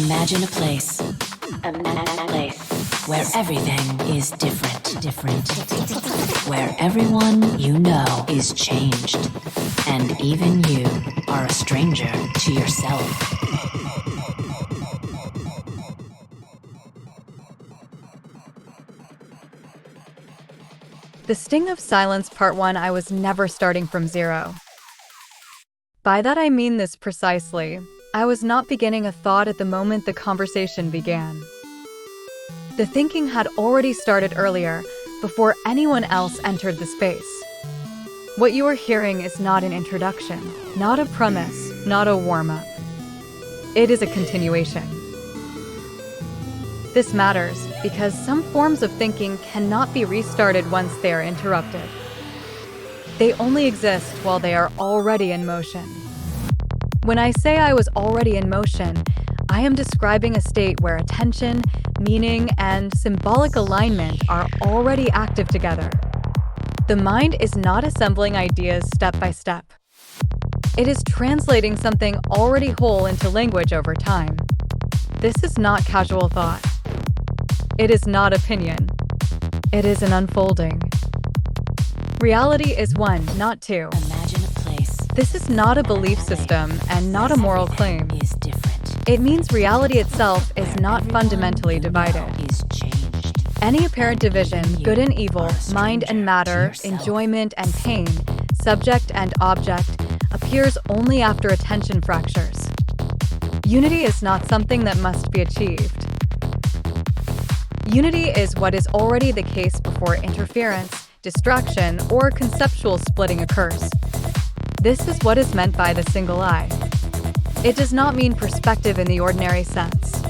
Imagine a place. Imagine a place where everything is different. Where everyone you know is changed. And even you are a stranger to yourself. The Sting of Silence Part 1. I was never starting from zero. By that I mean this precisely. I was not beginning a thought at the moment the conversation began. The thinking had already started earlier, before anyone else entered the space. What you are hearing is not an introduction, not a premise, not a warm-up. It is a continuation. This matters because some forms of thinking cannot be restarted once they are interrupted. They only exist while they are already in motion. When I say I was already in motion, I am describing a state where attention, meaning, and symbolic alignment are already active together. The mind is not assembling ideas step by step. It is translating something already whole into language over time. This is not casual thought. It is not opinion. It is an unfolding. Reality is one, not two. Imagine a place. This is not a belief system and not a moral claim. Is different. It means reality itself is not fundamentally divided. Is changed. Any apparent division, good and evil, mind and matter, enjoyment and pain, subject and object, appears only after attention fractures. Unity is not something that must be achieved. Unity is what is already the case before interference, distraction, or conceptual splitting occurs. This is what is meant by the single eye. It does not mean perspective in the ordinary sense.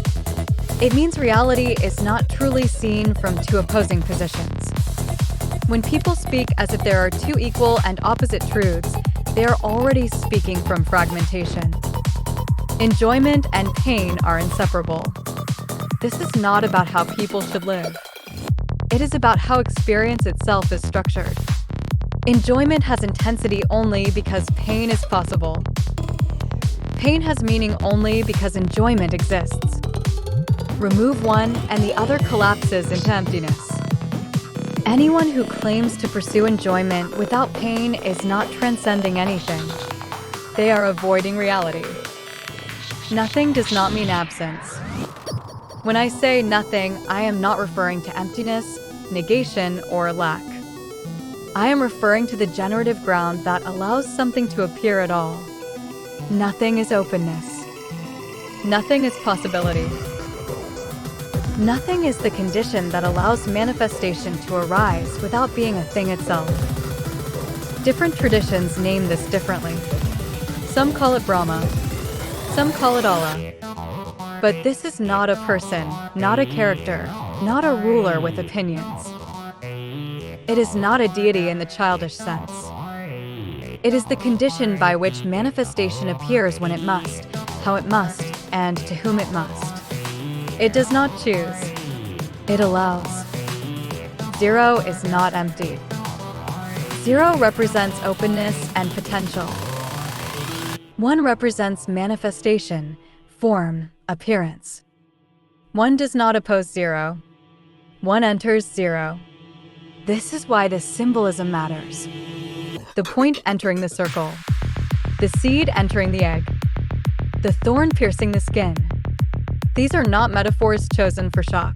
It means reality is not truly seen from two opposing positions. When people speak as if there are two equal and opposite truths, they are already speaking from fragmentation. Enjoyment and pain are inseparable. This is not about how people should live. It is about how experience itself is structured. Enjoyment has intensity only because pain is possible. Pain has meaning only because enjoyment exists. Remove one and the other collapses into emptiness. Anyone who claims to pursue enjoyment without pain is not transcending anything. They are avoiding reality. Nothing does not mean absence. When I say nothing, I am not referring to emptiness, negation, or lack. I am referring to the generative ground that allows something to appear at all. Nothing is openness. Nothing is possibility. Nothing is the condition that allows manifestation to arise without being a thing itself. Different traditions name this differently. Some call it Brahma. Some call it Allah. But this is not a person, not a character, not a ruler with opinions. It is not a deity in the childish sense. It is the condition by which manifestation appears when it must, how it must, and to whom it must. It does not choose. It allows. Zero is not empty. Zero represents openness and potential. One represents manifestation, form, appearance. One does not oppose zero. One enters zero. This is why the symbolism matters. The point entering the circle. The seed entering the egg. The thorn piercing the skin. These are not metaphors chosen for shock.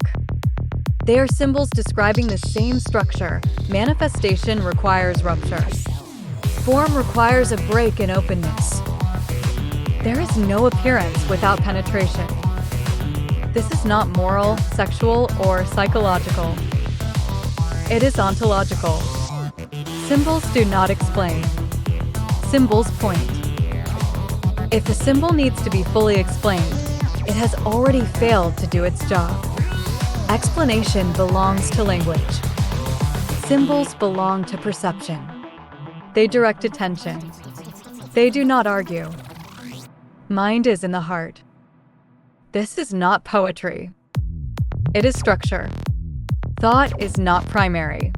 They are symbols describing the same structure. Manifestation requires rupture. Form requires a break in openness. There is no appearance without penetration. This is not moral, sexual, or psychological. It is ontological. Symbols do not explain. Symbols point. If a symbol needs to be fully explained, it has already failed to do its job. Explanation belongs to language. Symbols belong to perception. They direct attention. They do not argue. Mind is in the heart. This is not poetry. It is structure. Thought is not primary.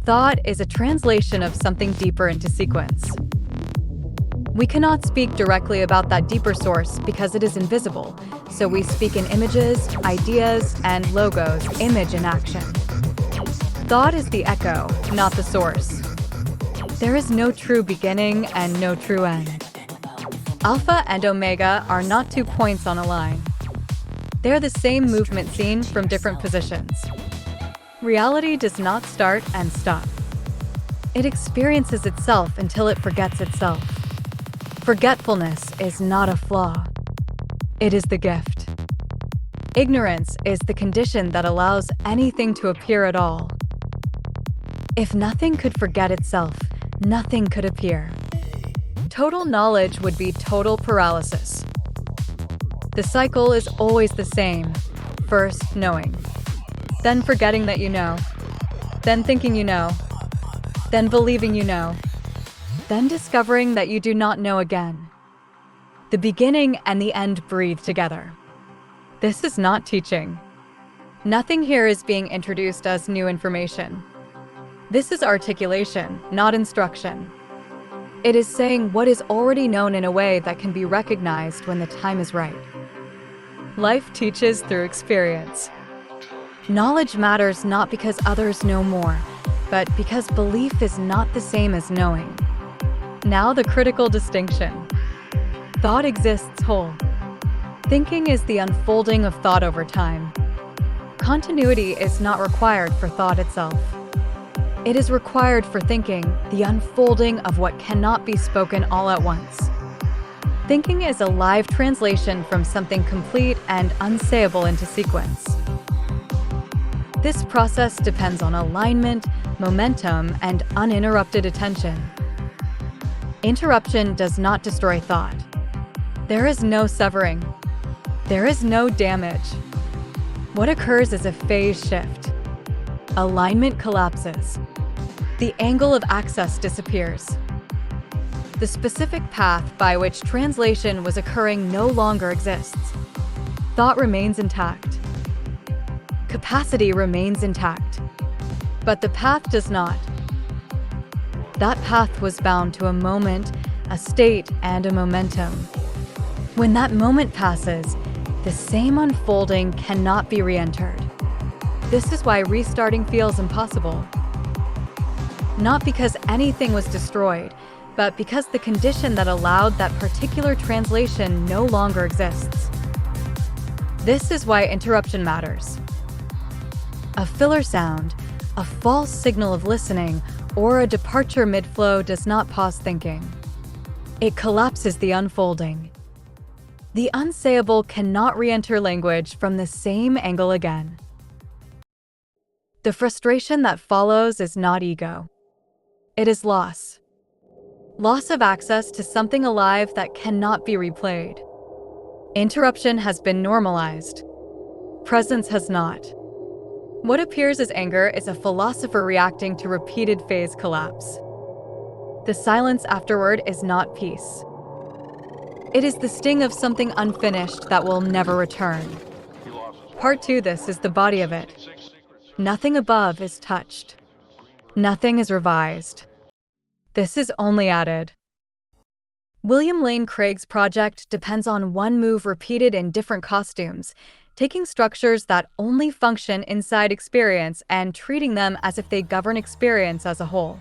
Thought is a translation of something deeper into sequence. We cannot speak directly about that deeper source because it is invisible, so we speak in images, ideas, and logos, image and action. Thought is the echo, not the source. There is no true beginning and no true end. Alpha and omega are not 2 points on a line. They're the same movement seen from different positions. Reality does not start and stop. It experiences itself until it forgets itself. Forgetfulness is not a flaw. It is the gift. Ignorance is the condition that allows anything to appear at all. If nothing could forget itself, nothing could appear. Total knowledge would be total paralysis. The cycle is always the same. First, knowing. Then forgetting that you know. Then thinking you know. Then believing you know. Then discovering that you do not know again. The beginning and the end breathe together. This is not teaching. Nothing here is being introduced as new information. This is articulation, not instruction. It is saying what is already known in a way that can be recognized when the time is right. Life teaches through experience. Knowledge matters not because others know more, but because belief is not the same as knowing. Now the critical distinction. Thought exists whole. Thinking is the unfolding of thought over time. Continuity is not required for thought itself. It is required for thinking, the unfolding of what cannot be spoken all at once. Thinking is a live translation from something complete and unsayable into sequence. This process depends on alignment, momentum, and uninterrupted attention. Interruption does not destroy thought. There is no severing. There is no damage. What occurs is a phase shift. Alignment collapses. The angle of access disappears. The specific path by which translation was occurring no longer exists. Thought remains intact. Capacity remains intact. But the path does not. That path was bound to a moment, a state, and a momentum. When that moment passes, the same unfolding cannot be re-entered. This is why restarting feels impossible. Not because anything was destroyed, but because the condition that allowed that particular translation no longer exists. This is why interruption matters. A filler sound, a false signal of listening, or a departure mid-flow does not pause thinking. It collapses the unfolding. The unsayable cannot re-enter language from the same angle again. The frustration that follows is not ego. It is loss. Loss of access to something alive that cannot be replayed. Interruption has been normalized. Presence has not. What appears as anger is a philosopher reacting to repeated phase collapse. The silence afterward is not peace. It is the sting of something unfinished that will never return. Part 2, this is the body of it. Nothing above is touched. Nothing is revised. This is only added. William Lane Craig's project depends on one move repeated in different costumes, taking structures that only function inside experience and treating them as if they govern experience as a whole.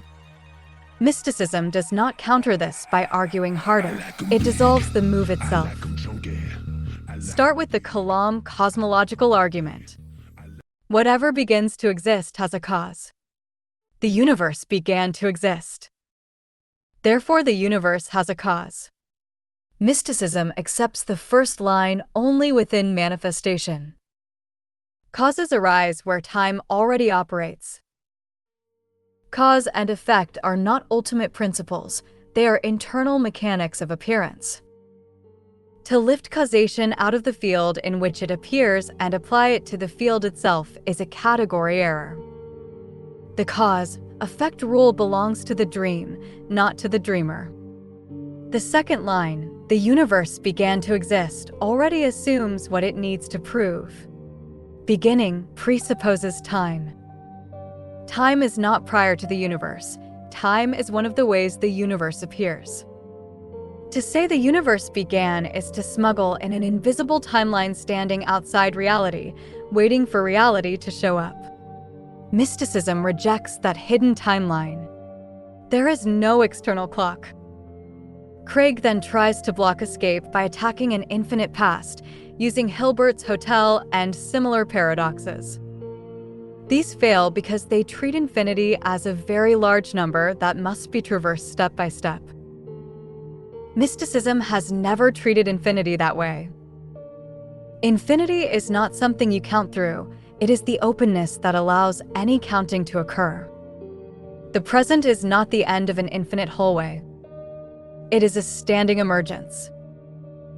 Mysticism does not counter this by arguing harder. It dissolves the move itself. Start with the Kalam cosmological argument. Whatever begins to exist has a cause. The universe began to exist. Therefore, the universe has a cause. Mysticism accepts the first line only within manifestation. Causes arise where time already operates. Cause and effect are not ultimate principles, they are internal mechanics of appearance. To lift causation out of the field in which it appears and apply it to the field itself is a category error. The cause-effect rule belongs to the dream, not to the dreamer. The second line, the universe began to exist, already assumes what it needs to prove. Beginning presupposes time. Time is not prior to the universe. Time is one of the ways the universe appears. To say the universe began is to smuggle in an invisible timeline standing outside reality, waiting for reality to show up. Mysticism rejects that hidden timeline. There is no external clock. Craig then tries to block escape by attacking an infinite past, using Hilbert's hotel and similar paradoxes. These fail because they treat infinity as a very large number that must be traversed step by step. Mysticism has never treated infinity that way. Infinity is not something you count through, it is the openness that allows any counting to occur. The present is not the end of an infinite hallway. It is a standing emergence.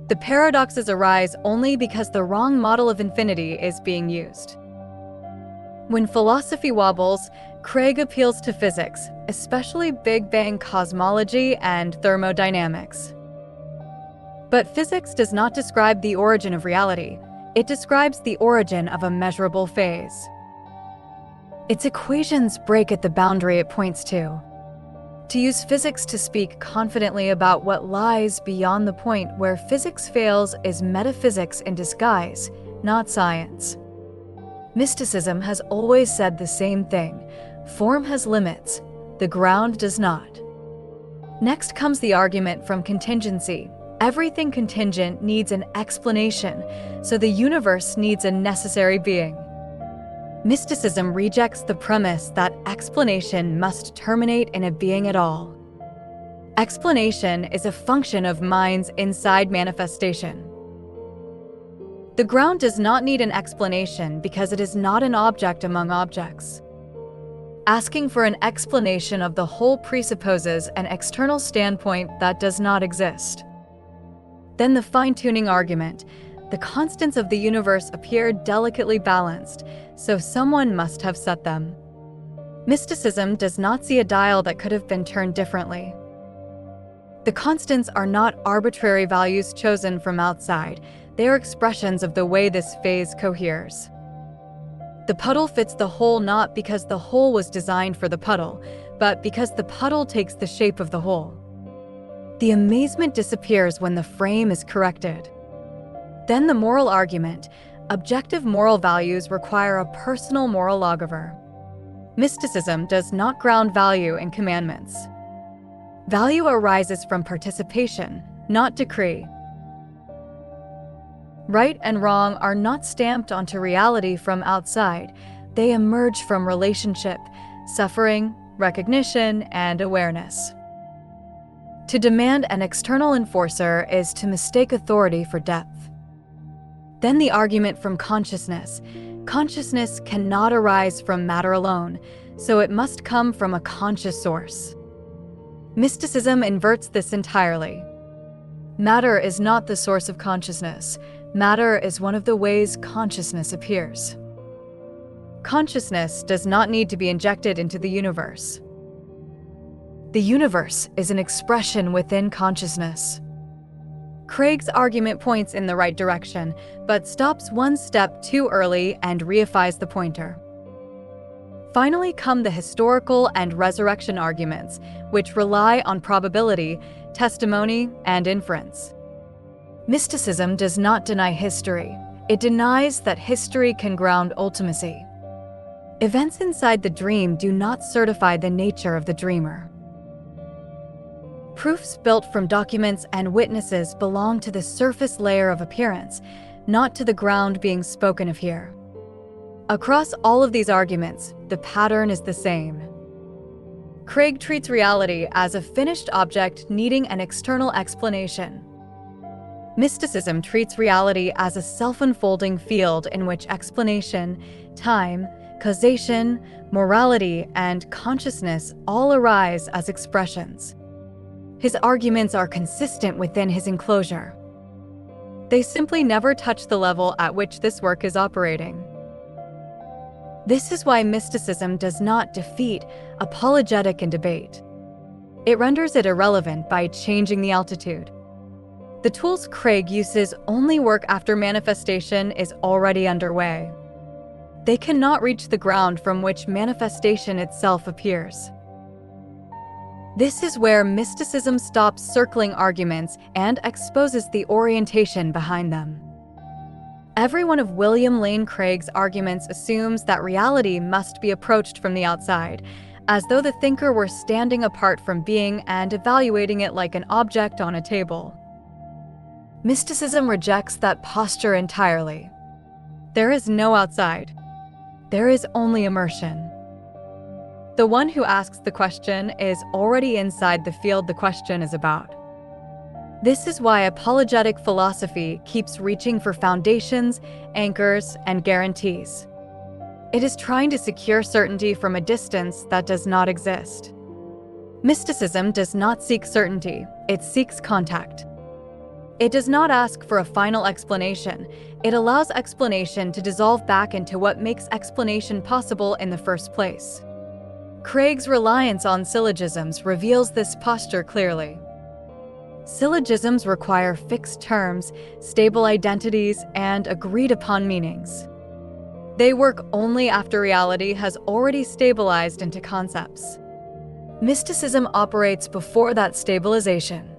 The paradoxes arise only because the wrong model of infinity is being used. When philosophy wobbles, Craig appeals to physics, especially Big Bang cosmology and thermodynamics. But physics does not describe the origin of reality. It describes the origin of a measurable phase. Its equations break at the boundary it points to. To use physics to speak confidently about what lies beyond the point where physics fails is metaphysics in disguise, not science. Mysticism has always said the same thing. Form has limits, the ground does not. Next comes the argument from contingency. Everything contingent needs an explanation, so the universe needs a necessary being. Mysticism rejects the premise that explanation must terminate in a being at all. Explanation is a function of mind's inside manifestation. The ground does not need an explanation because it is not an object among objects. Asking for an explanation of the whole presupposes an external standpoint that does not exist. Then the fine-tuning argument. The constants of the universe appear delicately balanced, so someone must have set them. Mysticism does not see a dial that could have been turned differently. The constants are not arbitrary values chosen from outside. They are expressions of the way this phase coheres. The puddle fits the hole not because the hole was designed for the puddle, but because the puddle takes the shape of the hole. The amazement disappears when the frame is corrected. Then the moral argument. Objective moral values require a personal moral lawgiver. Mysticism does not ground value in commandments. Value arises from participation, not decree. Right and wrong are not stamped onto reality from outside. They emerge from relationship, suffering, recognition, and awareness. To demand an external enforcer is to mistake authority for depth. Then the argument from consciousness. Consciousness cannot arise from matter alone, so it must come from a conscious source. Mysticism inverts this entirely. Matter is not the source of consciousness. Matter is one of the ways consciousness appears. Consciousness does not need to be injected into the universe. The universe is an expression within consciousness. Craig's argument points in the right direction, but stops one step too early and reifies the pointer. Finally come the historical and resurrection arguments, which rely on probability, testimony, and inference. Mysticism does not deny history. It denies that history can ground ultimacy. Events inside the dream do not certify the nature of the dreamer. Proofs built from documents and witnesses belong to the surface layer of appearance, not to the ground being spoken of here. Across all of these arguments, the pattern is the same. Craig treats reality as a finished object needing an external explanation. Mysticism treats reality as a self-unfolding field in which explanation, time, causation, morality, and consciousness all arise as expressions. His arguments are consistent within his enclosure. They simply never touch the level at which this work is operating. This is why mysticism does not defeat apologetic in debate. It renders it irrelevant by changing the altitude. The tools Craig uses only work after manifestation is already underway. They cannot reach the ground from which manifestation itself appears. This is where mysticism stops circling arguments and exposes the orientation behind them. Every one of William Lane Craig's arguments assumes that reality must be approached from the outside, as though the thinker were standing apart from being and evaluating it like an object on a table. Mysticism rejects that posture entirely. There is no outside. There is only immersion. The one who asks the question is already inside the field the question is about. This is why apologetic philosophy keeps reaching for foundations, anchors, and guarantees. It is trying to secure certainty from a distance that does not exist. Mysticism does not seek certainty, it seeks contact. It does not ask for a final explanation, it allows explanation to dissolve back into what makes explanation possible in the first place. Craig's reliance on syllogisms reveals this posture clearly. Syllogisms require fixed terms, stable identities, and agreed-upon meanings. They work only after reality has already stabilized into concepts. Mysticism operates before that stabilization.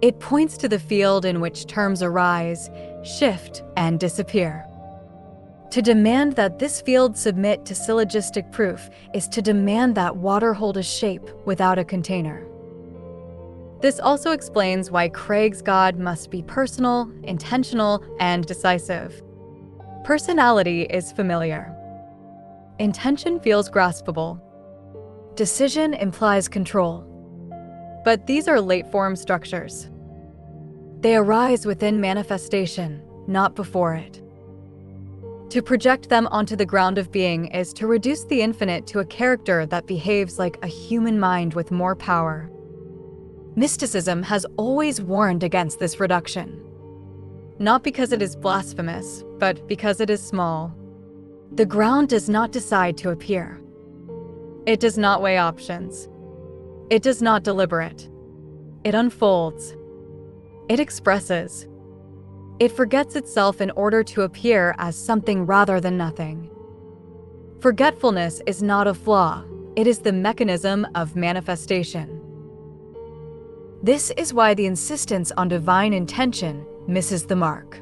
It points to the field in which terms arise, shift, and disappear. To demand that this field submit to syllogistic proof is to demand that water hold a shape without a container. This also explains why Craig's God must be personal, intentional, and decisive. Personality is familiar. Intention feels graspable. Decision implies control. But these are late-form structures. They arise within manifestation, not before it. To project them onto the ground of being is to reduce the infinite to a character that behaves like a human mind with more power. Mysticism has always warned against this reduction. Not because it is blasphemous, but because it is small. The ground does not decide to appear. It does not weigh options. It does not deliberate. It unfolds. It expresses. It forgets itself in order to appear as something rather than nothing. Forgetfulness is not a flaw. It is the mechanism of manifestation. This is why the insistence on divine intention misses the mark.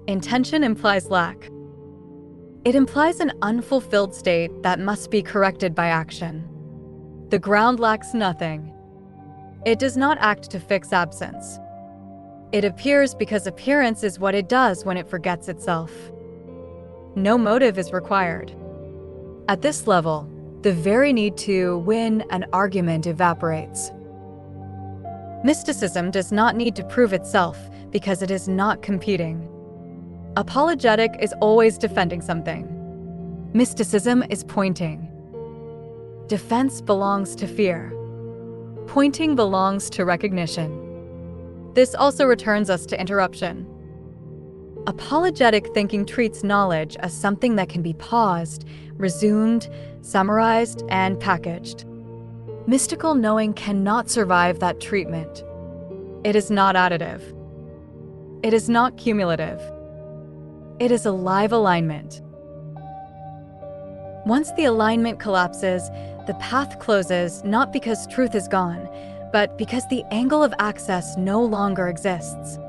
Intention implies lack. It implies an unfulfilled state that must be corrected by action. The ground lacks nothing. It does not act to fix absence. It appears because appearance is what it does when it forgets itself. No motive is required. At this level, the very need to win an argument evaporates. Mysticism does not need to prove itself because it is not competing. Apologetic is always defending something. Mysticism is pointing. Defense belongs to fear. Pointing belongs to recognition. This also returns us to interruption. Apologetic thinking treats knowledge as something that can be paused, resumed, summarized, and packaged. Mystical knowing cannot survive that treatment. It is not additive. It is not cumulative. It is a live alignment. Once the alignment collapses, the path closes not because truth is gone, but because the angle of access no longer exists.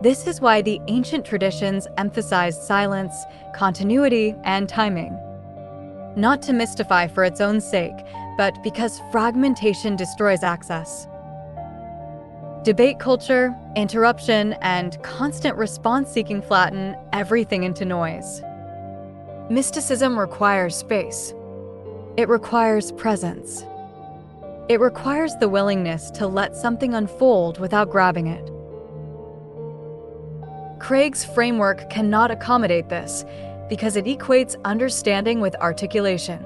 This is why the ancient traditions emphasized silence, continuity, and timing. Not to mystify for its own sake, but because fragmentation destroys access. Debate culture, interruption, and constant response-seeking flatten everything into noise. Mysticism requires space. It requires presence. It requires the willingness to let something unfold without grabbing it. Craig's framework cannot accommodate this because it equates understanding with articulation.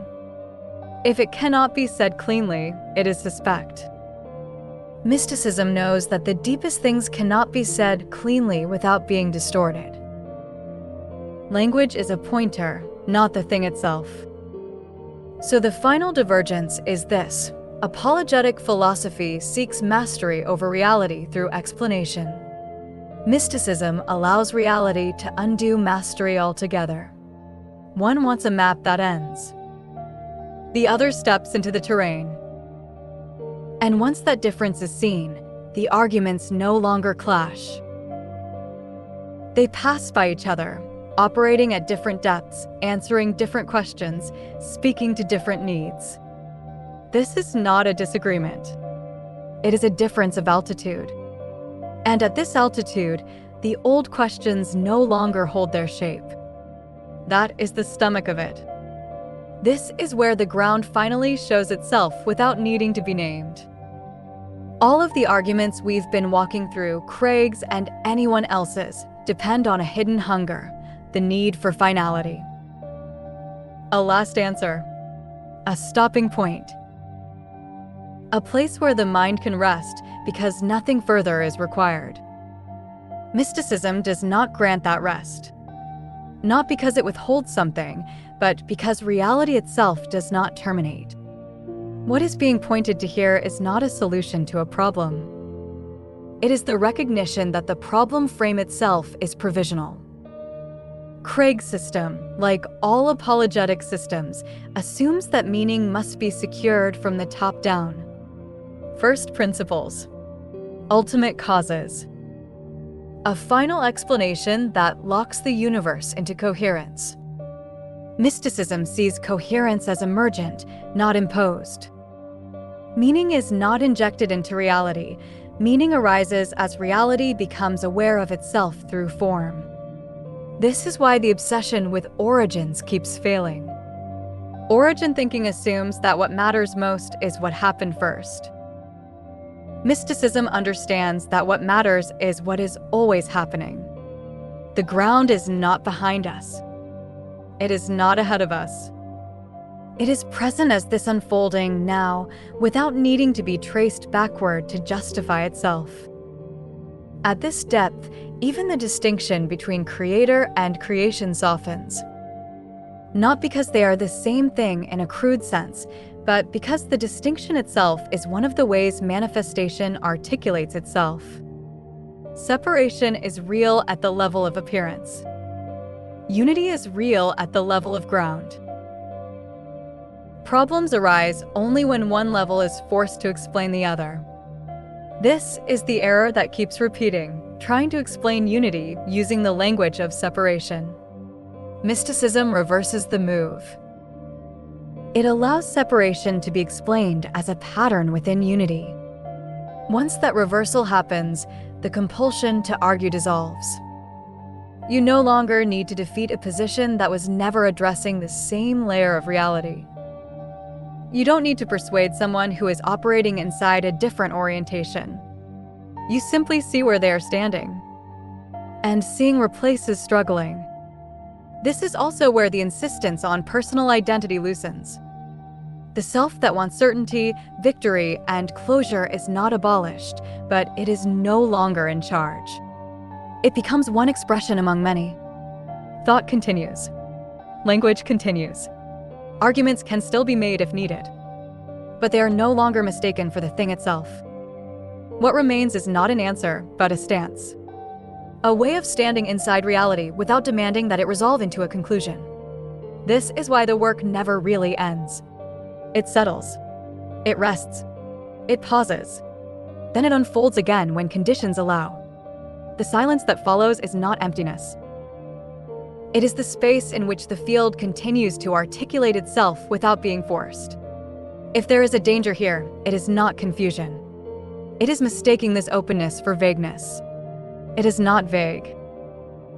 If it cannot be said cleanly, it is suspect. Mysticism knows that the deepest things cannot be said cleanly without being distorted. Language is a pointer, not the thing itself. So the final divergence is this: apologetic philosophy seeks mastery over reality through explanation. Mysticism allows reality to undo mastery altogether. One wants a map that ends. The other steps into the terrain. And once that difference is seen, the arguments no longer clash. They pass by each other, operating at different depths, answering different questions, speaking to different needs. This is not a disagreement. It is a difference of altitude. And at this altitude, the old questions no longer hold their shape. That is the stomach of it. This is where the ground finally shows itself without needing to be named. All of the arguments we've been walking through, Craig's and anyone else's, depend on a hidden hunger, the need for finality. A last answer. A stopping point. A place where the mind can rest because nothing further is required. Mysticism does not grant that rest. Not because it withholds something, but because reality itself does not terminate. What is being pointed to here is not a solution to a problem. It is the recognition that the problem frame itself is provisional. Craig's system, like all apologetic systems, assumes that meaning must be secured from the top down. First principles. Ultimate causes. A final explanation that locks the universe into coherence. Mysticism sees coherence as emergent, not imposed. Meaning is not injected into reality. Meaning arises as reality becomes aware of itself through form. This is why the obsession with origins keeps failing. Origin thinking assumes that what matters most is what happened first. Mysticism understands that what matters is what is always happening. The ground is not behind us. It is not ahead of us. It is present as this unfolding now, without needing to be traced backward to justify itself. At this depth, even the distinction between creator and creation softens. Not because they are the same thing in a crude sense, but because the distinction itself is one of the ways manifestation articulates itself. Separation is real at the level of appearance. Unity is real at the level of ground. Problems arise only when one level is forced to explain the other. This is the error that keeps repeating, trying to explain unity using the language of separation. Mysticism reverses the move. It allows separation to be explained as a pattern within unity. Once that reversal happens, the compulsion to argue dissolves. You no longer need to defeat a position that was never addressing the same layer of reality. You don't need to persuade someone who is operating inside a different orientation. You simply see where they are standing. And seeing replaces struggling. This is also where the insistence on personal identity loosens. The self that wants certainty, victory, and closure is not abolished, but it is no longer in charge. It becomes one expression among many. Thought continues. Language continues. Arguments can still be made if needed, but they are no longer mistaken for the thing itself. What remains is not an answer, but a stance. A way of standing inside reality without demanding that it resolve into a conclusion. This is why the work never really ends. It settles. It rests. It pauses. Then it unfolds again when conditions allow. The silence that follows is not emptiness. It is the space in which the field continues to articulate itself without being forced. If there is a danger here, it is not confusion. It is mistaking this openness for vagueness. It is not vague.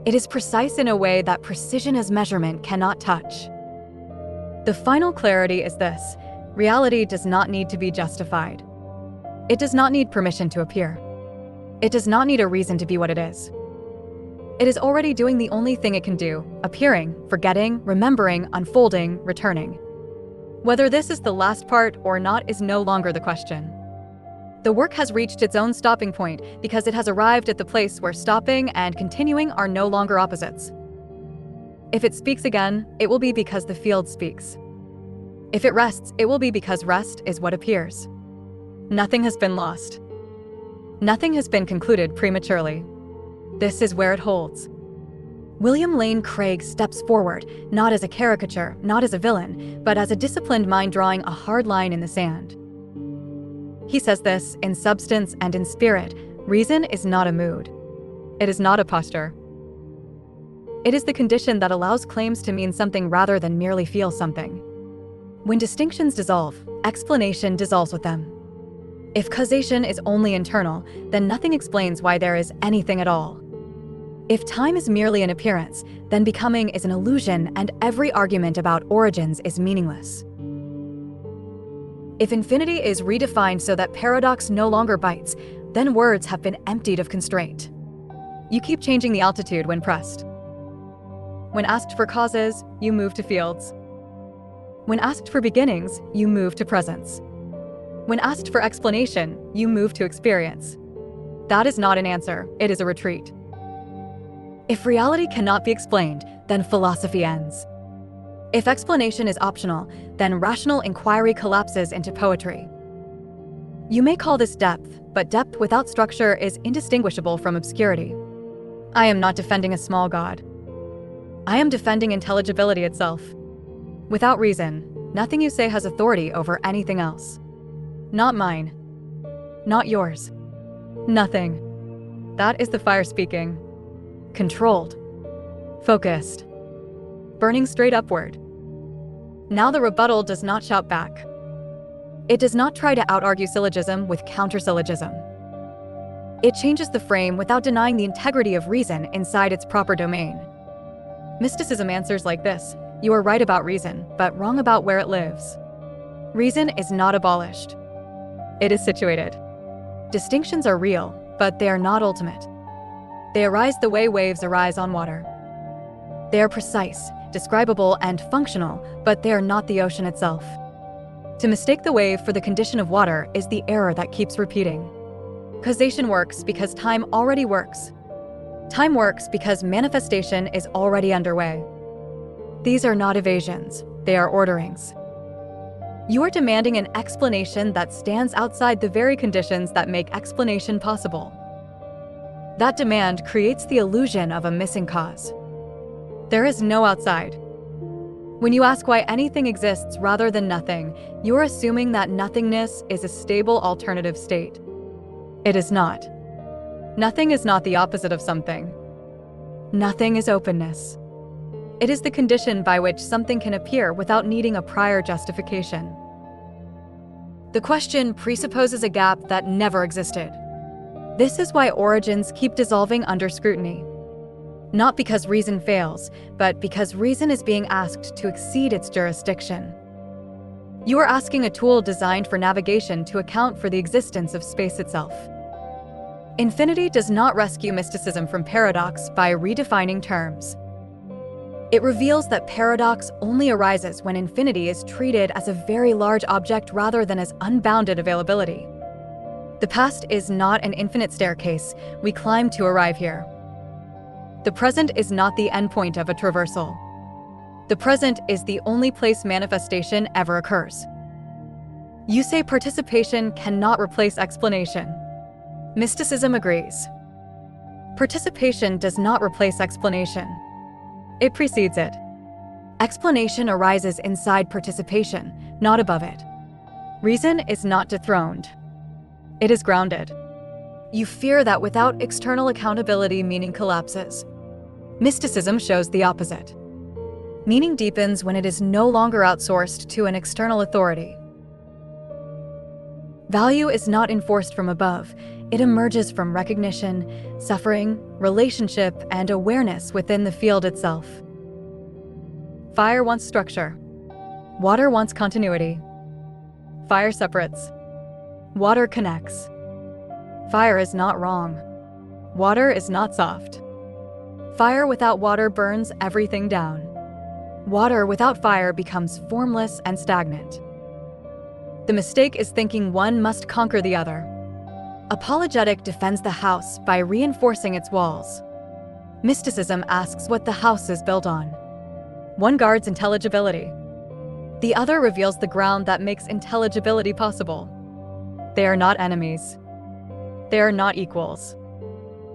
It is precise in a way that precision as measurement cannot touch. The final clarity is this: reality does not need to be justified. It does not need permission to appear. It does not need a reason to be what it is. It is already doing the only thing it can do, appearing, forgetting, remembering, unfolding, returning. Whether this is the last part or not is no longer the question. The work has reached its own stopping point because it has arrived at the place where stopping and continuing are no longer opposites. If it speaks again, it will be because the field speaks. If it rests, it will be because rest is what appears. Nothing has been lost. Nothing has been concluded prematurely. This is where it holds. William Lane Craig steps forward, not as a caricature, not as a villain, but as a disciplined mind drawing a hard line in the sand. He says this in substance and in spirit. Reason is not a mood. It is not a posture. It is the condition that allows claims to mean something rather than merely feel something. When distinctions dissolve, explanation dissolves with them. If causation is only internal, then nothing explains why there is anything at all. If time is merely an appearance, then becoming is an illusion and every argument about origins is meaningless. If infinity is redefined so that paradox no longer bites, then words have been emptied of constraint. You keep changing the altitude when pressed. When asked for causes, you move to fields. When asked for beginnings, you move to presence. When asked for explanation, you move to experience. That is not an answer, it is a retreat. If reality cannot be explained, then philosophy ends. If explanation is optional, then rational inquiry collapses into poetry. You may call this depth, but depth without structure is indistinguishable from obscurity. I am not defending a small God. I am defending intelligibility itself. Without reason, nothing you say has authority over anything else. Not mine. Not yours. Nothing. That is the fire speaking. Controlled. Focused. Burning straight upward. Now the rebuttal does not shout back. It does not try to out-argue syllogism with counter-syllogism. It changes the frame without denying the integrity of reason inside its proper domain. Mysticism answers like this: you are right about reason, but wrong about where it lives. Reason is not abolished. It is situated. Distinctions are real, but they are not ultimate. They arise the way waves arise on water. They are precise, describable, and functional, but they are not the ocean itself. To mistake the wave for the condition of water is the error that keeps repeating. Causation works because time already works. Time works because manifestation is already underway. These are not evasions, they are orderings. You are demanding an explanation that stands outside the very conditions that make explanation possible. That demand creates the illusion of a missing cause. There is no outside. When you ask why anything exists rather than nothing, you are assuming that nothingness is a stable alternative state. It is not. Nothing is not the opposite of something. Nothing is openness. It is the condition by which something can appear without needing a prior justification. The question presupposes a gap that never existed. This is why origins keep dissolving under scrutiny. Not because reason fails, but because reason is being asked to exceed its jurisdiction. You are asking a tool designed for navigation to account for the existence of space itself. Infinity does not rescue mysticism from paradox by redefining terms. It reveals that paradox only arises when infinity is treated as a very large object rather than as unbounded availability. The past is not an infinite staircase we climb to arrive here. The present is not the endpoint of a traversal. The present is the only place manifestation ever occurs. You say participation cannot replace explanation. Mysticism agrees. Participation does not replace explanation. It precedes it. Explanation arises inside participation, not above it. Reason is not dethroned. It is grounded. You fear that without external accountability, meaning collapses. Mysticism shows the opposite. Meaning deepens when it is no longer outsourced to an external authority. Value is not enforced from above. It emerges from recognition, suffering, relationship, and awareness within the field itself. Fire wants structure. Water wants continuity. Fire separates. Water connects. Fire is not wrong. Water is not soft. Fire without water burns everything down. Water without fire becomes formless and stagnant. The mistake is thinking one must conquer the other. Apologetic defends the house by reinforcing its walls. Mysticism asks what the house is built on. One guards intelligibility. The other reveals the ground that makes intelligibility possible. They are not enemies. They are not equals.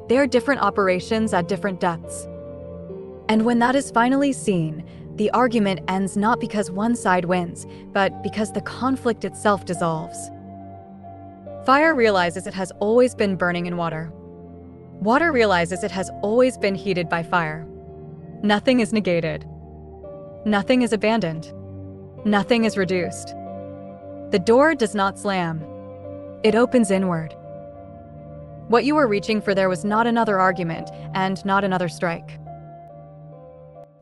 They are different operations at different depths. And when that is finally seen, the argument ends not because one side wins, but because the conflict itself dissolves. Fire realizes it has always been burning in water. Water realizes it has always been heated by fire. Nothing is negated. Nothing is abandoned. Nothing is reduced. The door does not slam. It opens inward. What you were reaching for there was not another argument and not another strike.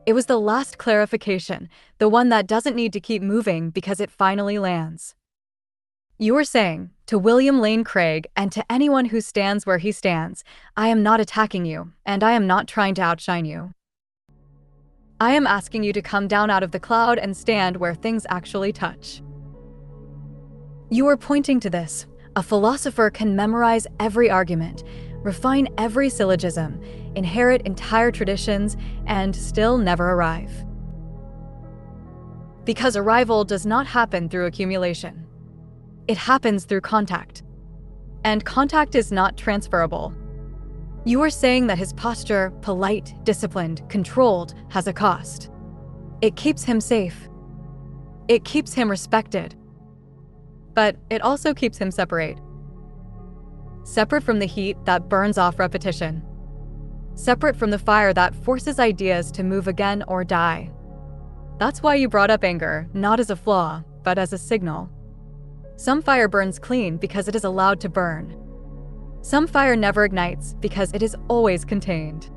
It was the last clarification, the one that doesn't need to keep moving because it finally lands. You were saying, to William Lane Craig and to anyone who stands where he stands, I am not attacking you, and I am not trying to outshine you. I am asking you to come down out of the cloud and stand where things actually touch. You are pointing to this. A philosopher can memorize every argument, refine every syllogism, inherit entire traditions, and still never arrive. Because arrival does not happen through accumulation. It happens through contact. And contact is not transferable. You are saying that his posture, polite, disciplined, controlled, has a cost. It keeps him safe. It keeps him respected. But it also keeps him separate. Separate from the heat that burns off repetition. Separate from the fire that forces ideas to move again or die. That's why you brought up anger, not as a flaw, but as a signal. Some fire burns clean because it is allowed to burn. Some fire never ignites because it is always contained.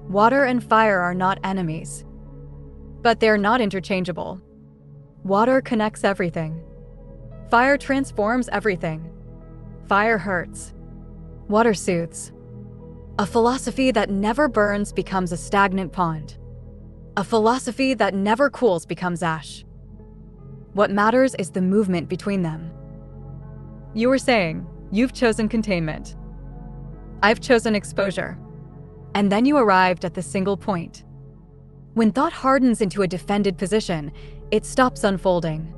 Water and fire are not enemies. But they're not interchangeable. Water connects everything. Fire transforms everything. Fire hurts. Water soothes. A philosophy that never burns becomes a stagnant pond. A philosophy that never cools becomes ash. What matters is the movement between them. You were saying, you've chosen containment. I've chosen exposure. And then you arrived at the single point. When thought hardens into a defended position, it stops unfolding.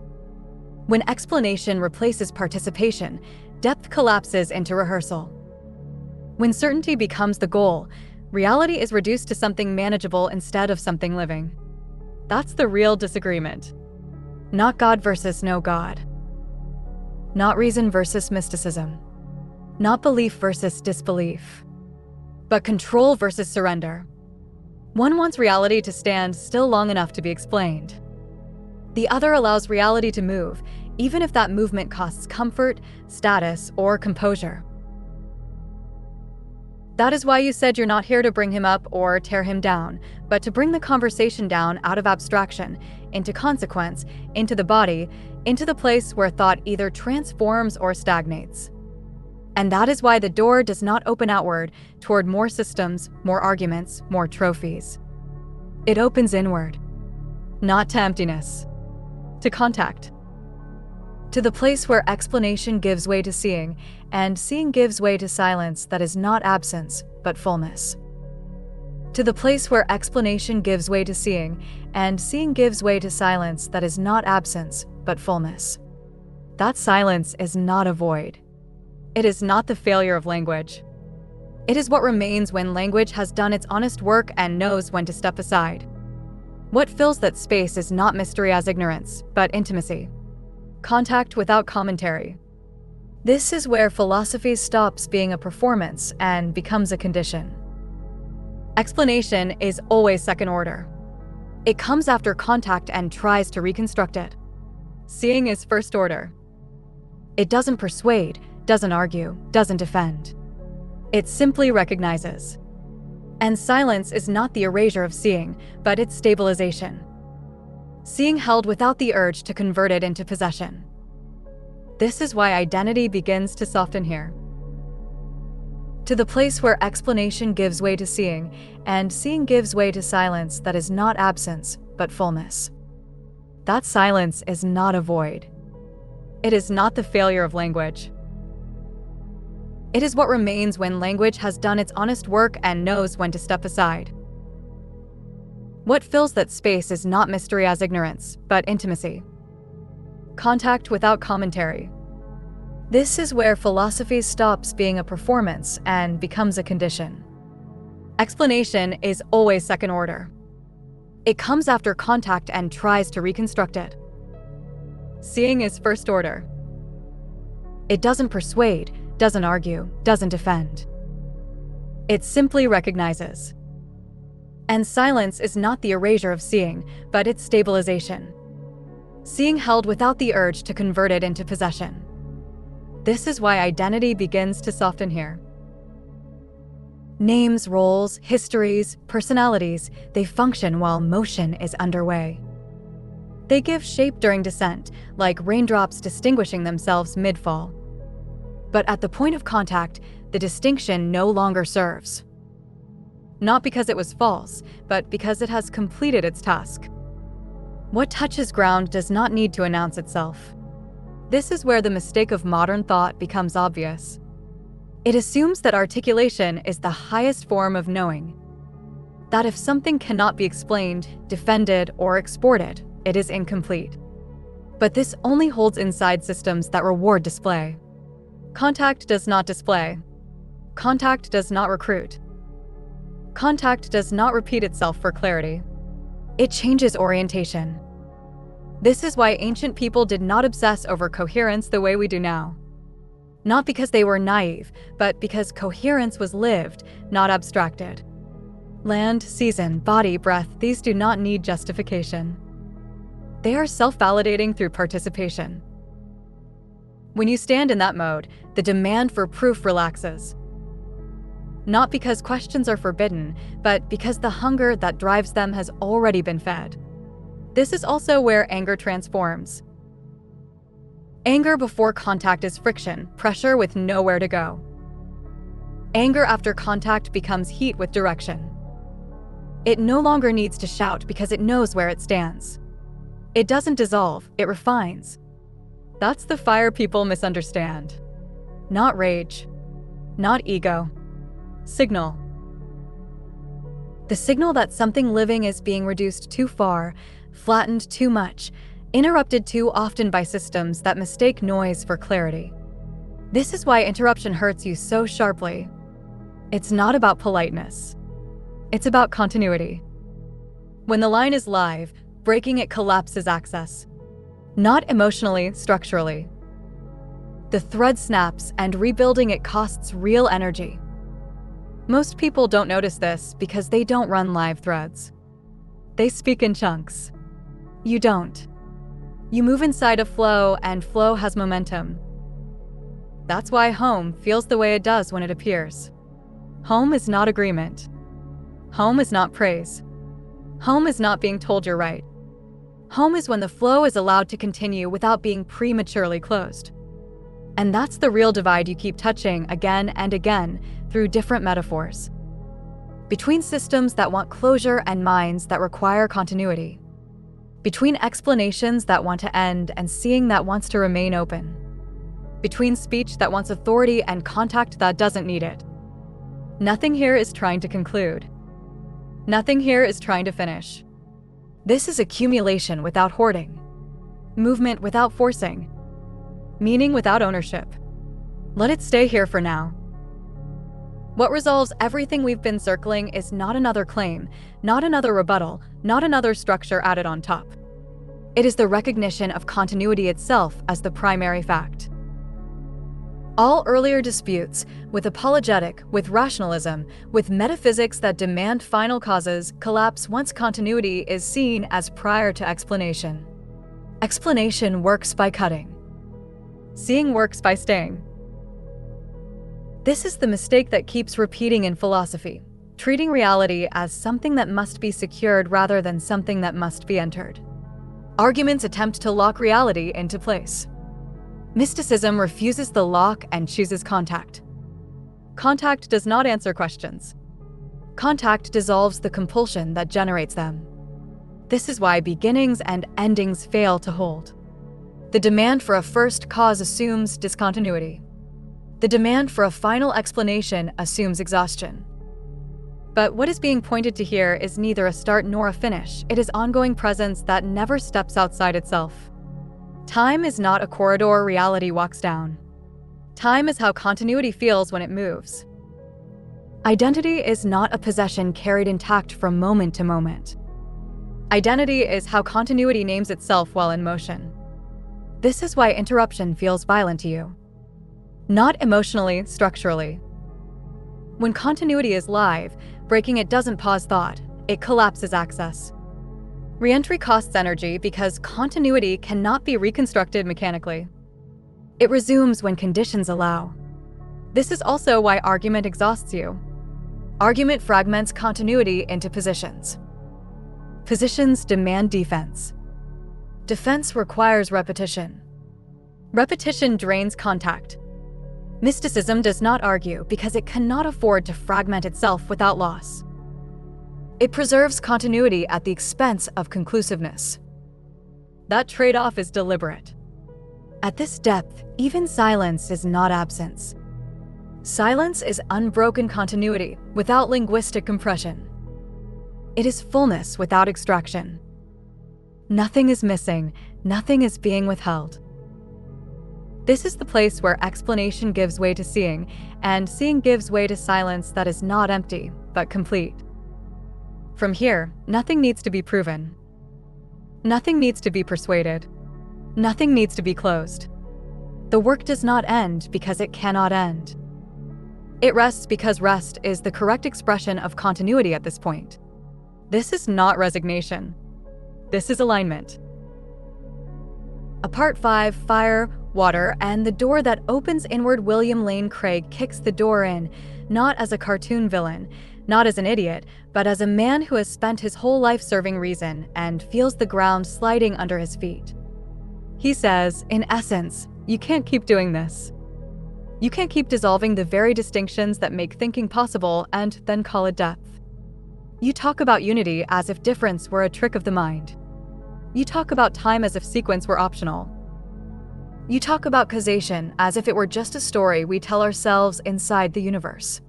When explanation replaces participation, depth collapses into rehearsal. When certainty becomes the goal, reality is reduced to something manageable instead of something living. That's the real disagreement. Not God versus no God. Not reason versus mysticism. Not belief versus disbelief. But control versus surrender. One wants reality to stand still long enough to be explained. The other allows reality to move, even if that movement costs comfort, status, or composure. That is why you said you're not here to bring him up or tear him down, but to bring the conversation down out of abstraction, into consequence, into the body, into the place where thought either transforms or stagnates. And that is why the door does not open outward toward more systems, more arguments, more trophies. It opens inward, not to emptiness, to contact. To the place where explanation gives way to seeing, and seeing gives way to silence that is not absence, but fullness. To the place where explanation gives way to seeing, and seeing gives way to silence that is not absence, but fullness. That silence is not a void. It is not the failure of language. It is what remains when language has done its honest work and knows when to step aside. What fills that space is not mystery as ignorance, but intimacy. Contact without commentary. This is where philosophy stops being a performance and becomes a condition. Explanation is always second order. It comes after contact and tries to reconstruct it. Seeing is first order. It doesn't persuade, doesn't argue, doesn't defend. It simply recognizes. And silence is not the erasure of seeing, but its stabilization. Seeing held without the urge to convert it into possession. This is why identity begins to soften here. To the place where explanation gives way to seeing, and seeing gives way to silence that is not absence, but fullness. That silence is not a void. It is not the failure of language. It is what remains when language has done its honest work and knows when to step aside. What fills that space is not mystery as ignorance, but intimacy. Contact without commentary. This is where philosophy stops being a performance and becomes a condition. Explanation is always second order. It comes after contact and tries to reconstruct it. Seeing is first order. It doesn't persuade, doesn't argue, doesn't defend. It simply recognizes. And silence is not the erasure of seeing, but its stabilization. Seeing held without the urge to convert it into possession. This is why identity begins to soften here. Names, roles, histories, personalities, they function while motion is underway. They give shape during descent, like raindrops distinguishing themselves mid-fall. But at the point of contact, the distinction no longer serves. Not because it was false, but because it has completed its task. What touches ground does not need to announce itself. This is where the mistake of modern thought becomes obvious. It assumes that articulation is the highest form of knowing. That if something cannot be explained, defended, or exported, it is incomplete. But this only holds inside systems that reward display. Contact does not display. Contact does not recruit. Contact does not repeat itself for clarity. It changes orientation. This is why ancient people did not obsess over coherence the way we do now. Not because they were naive, but because coherence was lived, not abstracted. Land, season, body, breath, these do not need justification. They are self-validating through participation. When you stand in that mode, the demand for proof relaxes. Not because questions are forbidden, but because the hunger that drives them has already been fed. This is also where anger transforms. Anger before contact is friction, pressure with nowhere to go. Anger after contact becomes heat with direction. It no longer needs to shout because it knows where it stands. It doesn't dissolve, it refines. That's the fire people misunderstand. Not rage, not ego. Signal. The signal that something living is being reduced too far, flattened too much, interrupted too often by systems that mistake noise for clarity. This is why interruption hurts you so sharply. It's not about politeness. It's about continuity. When the line is live, breaking it collapses access. Not emotionally, structurally. The thread snaps, and rebuilding it costs real energy. Most people don't notice this because they don't run live threads. They speak in chunks. You don't. You move inside a flow, and flow has momentum. That's why home feels the way it does when it appears. Home is not agreement. Home is not praise. Home is not being told you're right. Home is when the flow is allowed to continue without being prematurely closed. And that's the real divide you keep touching again and again through different metaphors. Between systems that want closure and minds that require continuity. Between explanations that want to end and seeing that wants to remain open. Between speech that wants authority and contact that doesn't need it. Nothing here is trying to conclude. Nothing here is trying to finish. This is accumulation without hoarding. Movement without forcing. Meaning without ownership. Let it stay here for now. What resolves everything we've been circling is not another claim, not another rebuttal, not another structure added on top. It is the recognition of continuity itself as the primary fact. All earlier disputes, with apologetic, with rationalism, with metaphysics that demand final causes, collapse once continuity is seen as prior to explanation. Explanation works by cutting. Seeing works by staying. This is the mistake that keeps repeating in philosophy, treating reality as something that must be secured rather than something that must be entered. Arguments attempt to lock reality into place. Mysticism refuses the lock and chooses contact. Contact does not answer questions. Contact dissolves the compulsion that generates them. This is why beginnings and endings fail to hold. The demand for a first cause assumes discontinuity. The demand for a final explanation assumes exhaustion. But what is being pointed to here is neither a start nor a finish. It is ongoing presence that never steps outside itself. Time is not a corridor reality walks down. Time is how continuity feels when it moves. Identity is not a possession carried intact from moment to moment. Identity is how continuity names itself while in motion. This is why interruption feels violent to you. not emotionally, structurally. When continuity is live, breaking it doesn't pause thought, it collapses access. Reentry costs energy because continuity cannot be reconstructed mechanically. It resumes when conditions allow. This is also why argument exhausts you. Argument fragments continuity into positions. Positions demand defense. Defense requires repetition. Repetition drains contact. Mysticism does not argue because it cannot afford to fragment itself without loss. It preserves continuity at the expense of conclusiveness. That trade-off is deliberate. At this depth, even silence is not absence. Silence is unbroken continuity without linguistic compression. It is fullness without extraction. Nothing is missing, nothing is being withheld. This is the place where explanation gives way to seeing, and seeing gives way to silence that is not empty, but complete. From here, nothing needs to be proven. Nothing needs to be persuaded. Nothing needs to be closed. The work does not end because it cannot end. It rests because rest is the correct expression of continuity at this point. This is not resignation. This is alignment. A Part 5, Fire, Water, and the door that opens inward. William Lane Craig kicks the door in, not as a cartoon villain, not as an idiot, but as a man who has spent his whole life serving reason and feels the ground sliding under his feet. He says, in essence, you can't keep doing this. You can't keep dissolving the very distinctions that make thinking possible and then call it depth. You talk about unity as if difference were a trick of the mind. You talk about time as if sequence were optional. You talk about causation as if it were just a story we tell ourselves inside the universe.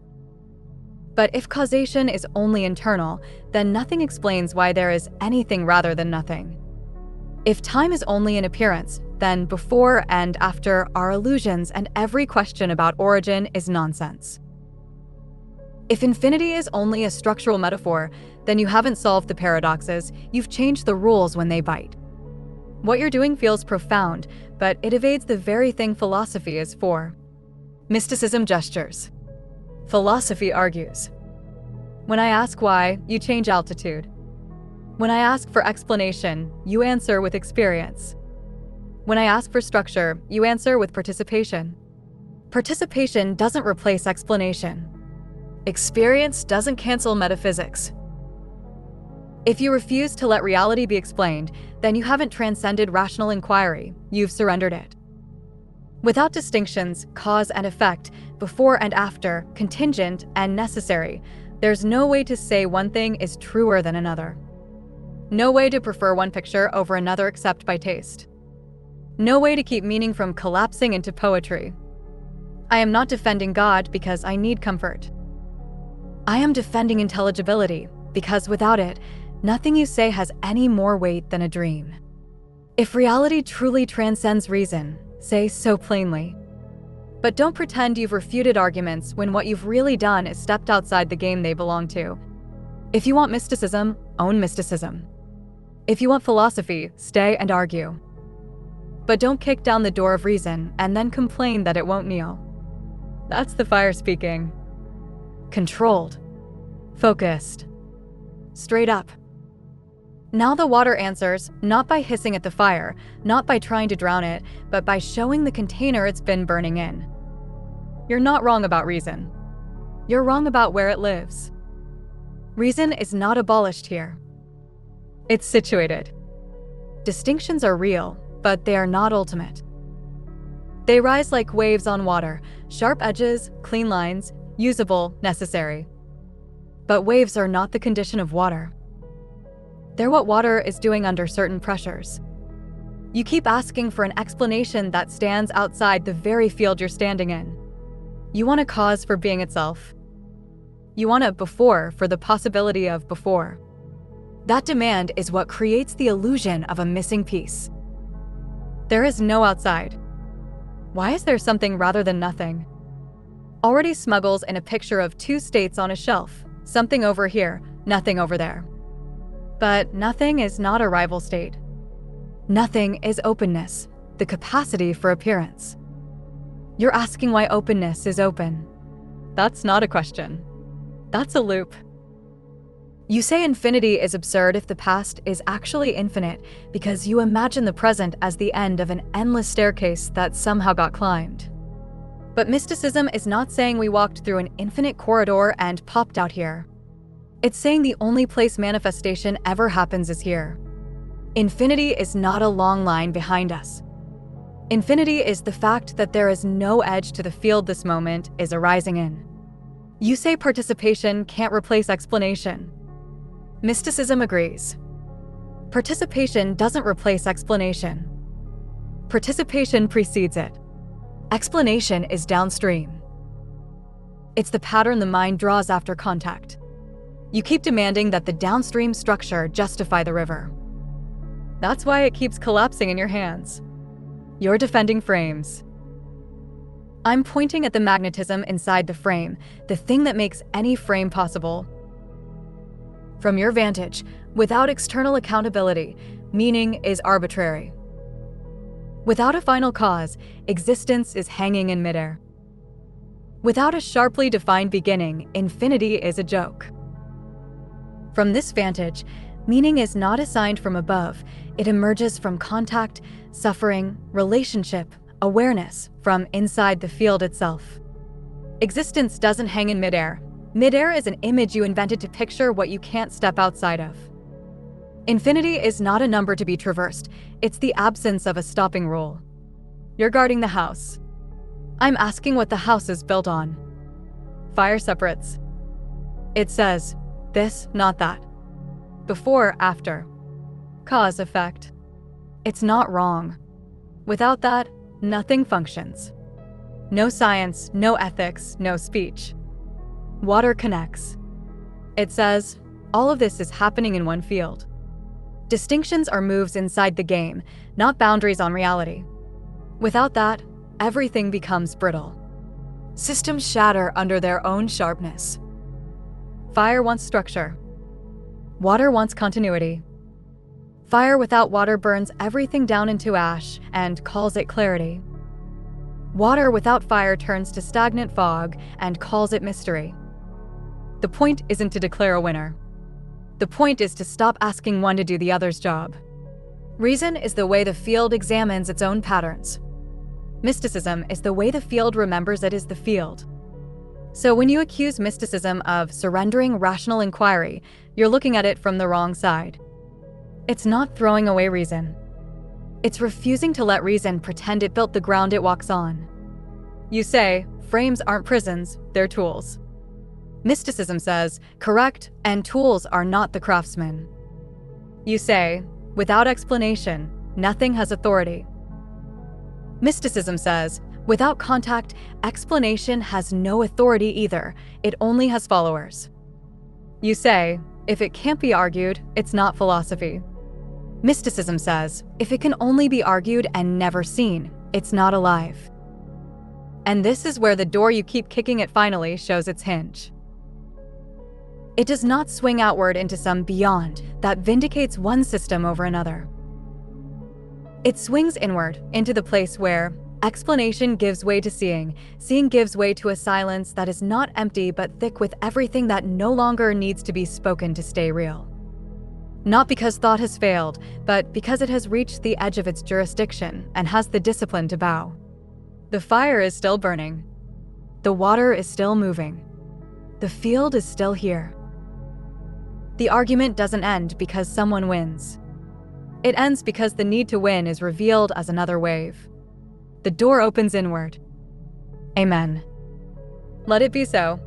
But if causation is only internal, then nothing explains why there is anything rather than nothing. If time is only an appearance, then before and after are illusions, and every question about origin is nonsense. If infinity is only a structural metaphor, then you haven't solved the paradoxes, you've changed the rules when they bite. What you're doing feels profound, but it evades the very thing philosophy is for. Mysticism gestures. Philosophy argues. When I ask why, you change altitude. When I ask for explanation, you answer with experience. When I ask for structure, you answer with participation. Participation doesn't replace explanation. Experience doesn't cancel metaphysics. If you refuse to let reality be explained, then you haven't transcended rational inquiry, you've surrendered it. Without distinctions, cause and effect, before and after, contingent and necessary, there's no way to say one thing is truer than another. No way to prefer one picture over another except by taste. No way to keep meaning from collapsing into poetry. I am not defending God because I need comfort. I am defending intelligibility because without it, nothing you say has any more weight than a dream. If reality truly transcends reason, say so plainly. But don't pretend you've refuted arguments when what you've really done is stepped outside the game they belong to. If you want mysticism, own mysticism. If you want philosophy, stay and argue. But don't kick down the door of reason and then complain that it won't kneel. That's the fire speaking. Controlled. Focused. Straight up. Now the water answers, not by hissing at the fire, not by trying to drown it, but by showing the container it's been burning in. You're not wrong about reason. You're wrong about where it lives. Reason is not abolished here. It's situated. Distinctions are real, but they are not ultimate. They rise like waves on water, sharp edges, clean lines, usable, necessary. But waves are not the condition of water. They're what water is doing under certain pressures. You keep asking for an explanation that stands outside the very field you're standing in. You want a cause for being itself. You want a before for the possibility of before. That demand is what creates the illusion of a missing piece. There is no outside. Why is there something rather than nothing? Already smuggles in a picture of two states on a shelf, something over here, nothing over there. But nothing is not a rival state. Nothing is openness, the capacity for appearance. You're asking why openness is open. That's not a question. That's a loop. You say infinity is absurd if the past is actually infinite because you imagine the present as the end of an endless staircase that somehow got climbed. But mysticism is not saying we walked through an infinite corridor and popped out here. It's saying the only place manifestation ever happens is here. Infinity is not a long line behind us. Infinity is the fact that there is no edge to the field this moment is arising in. You say participation can't replace explanation. Mysticism agrees. Participation doesn't replace explanation. Participation precedes it. Explanation is downstream. It's the pattern the mind draws after contact. You keep demanding that the downstream structure justify the river. That's why it keeps collapsing in your hands. You're defending frames. I'm pointing at the magnetism inside the frame, the thing that makes any frame possible. From your vantage, without external accountability, meaning is arbitrary. Without a final cause, existence is hanging in midair. Without a sharply defined beginning, infinity is a joke. From this vantage, meaning is not assigned from above. It emerges from contact, suffering, relationship, awareness, from inside the field itself. Existence doesn't hang in midair. Midair is an image you invented to picture what you can't step outside of. Infinity is not a number to be traversed. It's the absence of a stopping rule. You're guarding the house. I'm asking what the house is built on. Fire separates. It says, this, not that. Before, after. Cause, effect. It's not wrong. Without that, nothing functions. No science, no ethics, no speech. Water connects. It says, all of this is happening in one field. Distinctions are moves inside the game, not boundaries on reality. Without that, everything becomes brittle. Systems shatter under their own sharpness. Fire wants structure. Water wants continuity. Fire without water burns everything down into ash and calls it clarity. Water without fire turns to stagnant fog and calls it mystery. The point isn't to declare a winner. The point is to stop asking one to do the other's job. Reason is the way the field examines its own patterns. Mysticism is the way the field remembers it is the field. So when you accuse mysticism of surrendering rational inquiry, you're looking at it from the wrong side. It's not throwing away reason. It's refusing to let reason pretend it built the ground it walks on. You say, frames aren't prisons, they're tools. Mysticism says, correct, and tools are not the craftsman. You say, without explanation, nothing has authority. Mysticism says, without contact, explanation has no authority either, it only has followers. You say, if it can't be argued, it's not philosophy. Mysticism says, if it can only be argued and never seen, it's not alive. And this is where the door you keep kicking it finally shows its hinge. It does not swing outward into some beyond that vindicates one system over another. It swings inward into the place where explanation gives way to seeing, seeing gives way to a silence that is not empty but thick with everything that no longer needs to be spoken to stay real. Not because thought has failed, but because it has reached the edge of its jurisdiction and has the discipline to bow. The fire is still burning. The water is still moving. The field is still here. The argument doesn't end because someone wins. It ends because the need to win is revealed as another wave. The door opens inward. Amen. Let it be so.